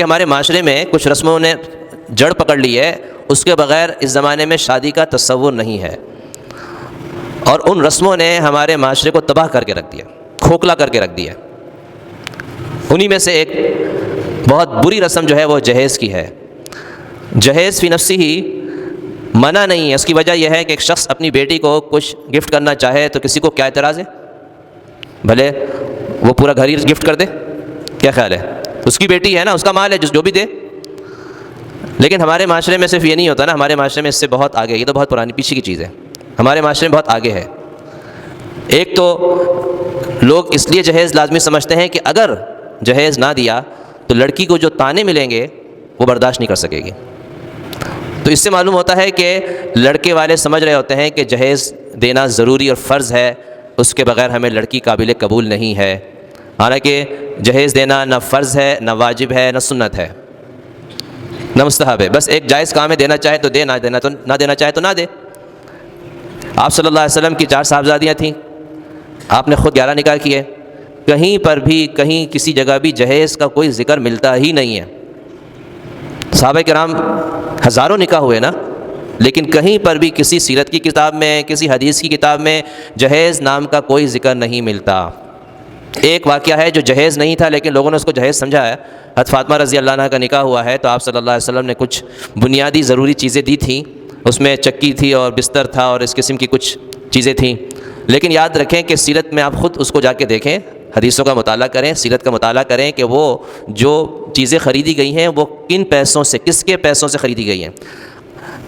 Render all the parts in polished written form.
کہ ہمارے معاشرے میں کچھ رسموں نے جڑ پکڑ لی ہے، اس کے بغیر اس زمانے میں شادی کا تصور نہیں ہے، اور ان رسموں نے ہمارے معاشرے کو تباہ کر کے رکھ دیا، کھوکھلا کر کے رکھ دیا۔ انہی میں سے ایک بہت بری رسم جو ہے وہ جہیز کی ہے۔ جہیز فی نفسی ہی منع نہیں ہے، اس کی وجہ یہ ہے کہ ایک شخص اپنی بیٹی کو کچھ گفٹ کرنا چاہے تو کسی کو کیا اعتراض ہے؟ بھلے وہ پورا گھر ہی گفٹ کر دے، کیا خیال ہے؟ اس کی بیٹی ہے نا، اس کا مال ہے، جو بھی دے۔ لیکن ہمارے معاشرے میں صرف یہ نہیں ہوتا نا، ہمارے معاشرے میں اس سے بہت آگے، یہ تو بہت پرانی پیچھے کی چیز ہے، ہمارے معاشرے میں بہت آگے ہے۔ ایک تو لوگ اس لیے جہیز لازمی سمجھتے ہیں کہ اگر جہیز نہ دیا تو لڑکی کو جو طعنے ملیں گے وہ برداشت نہیں کر سکے گی۔ تو اس سے معلوم ہوتا ہے کہ لڑکے والے سمجھ رہے ہوتے ہیں کہ جہیز دینا ضروری اور فرض ہے، اس کے بغیر ہمیں لڑکی قابل قبول نہیں ہے، حالانکہ جہیز دینا نہ فرض ہے، نہ واجب ہے، نہ سنت ہے، نہ مستحب ہے، بس ایک جائز کام ہے، دینا چاہے تو دے، نہ دینا چاہے تو نہ دے۔ آپ صلی اللہ علیہ وسلم کی 4 صاحبزادیاں تھیں، آپ نے خود 11 نکاح کیے، کہیں پر بھی کہیں کسی جگہ بھی جہیز کا کوئی ذکر ملتا ہی نہیں ہے۔ صحابہ کرام ہزاروں نکاح ہوئے نا، لیکن کہیں پر بھی کسی سیرت کی کتاب میں، کسی حدیث کی کتاب میں جہیز نام کا کوئی ذکر نہیں ملتا۔ ایک واقعہ ہے جو جہیز نہیں تھا لیکن لوگوں نے اس کو جہیز سمجھا ہے۔ حضرت فاطمہ رضی اللہ عنہ کا نکاح ہوا ہے تو آپ صلی اللہ علیہ وسلم نے کچھ بنیادی ضروری چیزیں دی تھیں، اس میں چکی تھی اور بستر تھا اور اس قسم کی کچھ چیزیں تھیں، لیکن یاد رکھیں کہ سیرت میں آپ خود اس کو جا کے دیکھیں، حدیثوں کا مطالعہ کریں، سیرت کا مطالعہ کریں کہ وہ جو چیزیں خریدی گئی ہیں وہ کن پیسوں سے، کس کے پیسوں سے خریدی گئی ہیں۔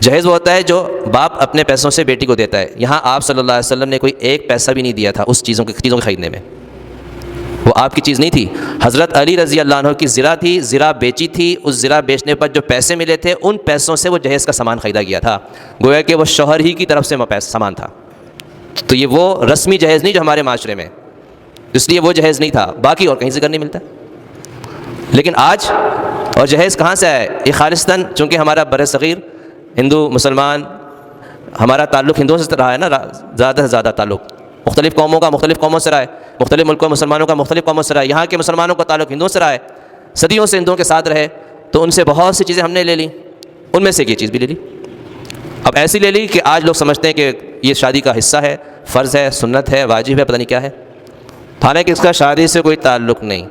جہیز وہ ہوتا ہے جو باپ اپنے پیسوں سے بیٹی کو دیتا ہے، یہاں آپ صلی اللہ علیہ وسلم نے کوئی ایک پیسہ بھی نہیں دیا تھا اس چیزوں کو خریدنے میں، وہ آپ کی چیز نہیں تھی۔ حضرت علی رضی اللہ عنہ کی زرہ تھی، زرہ بیچی تھی، اس زرہ بیچنے پر جو پیسے ملے تھے ان پیسوں سے وہ جہیز کا سامان خریدا گیا تھا، گویا کہ وہ شوہر ہی کی طرف سے سامان تھا۔ تو یہ وہ رسمی جہیز نہیں جو ہمارے معاشرے میں، اس لیے وہ جہیز نہیں تھا، باقی اور کہیں ذکر نہیں ملتا۔ لیکن آج اور جہیز کہاں سے آئے؟ یہ خالصتاً چونکہ ہمارا برصغیر ہندو مسلمان، ہمارا تعلق ہندوؤں سے رہا ہے نا، زیادہ سے زیادہ تعلق مختلف قوموں کا مختلف قوموں سے رہا ہے، مختلف ملکوں مسلمانوں کا مختلف قوموں سے رہا ہے، یہاں کے مسلمانوں کا تعلق ہندوؤں سے رہا ہے، صدیوں سے ہندوؤں کے ساتھ رہے، تو ان سے بہت سی چیزیں ہم نے لے لی، ان میں سے یہ چیز بھی لے لی۔ اب ایسی لے لی کہ آج لوگ سمجھتے ہیں کہ یہ شادی کا حصہ ہے، فرض ہے، سنت ہے، واجب ہے، پتہ نہیں کیا ہے، حالانکہ اس کا شادی سے کوئی تعلق نہیں۔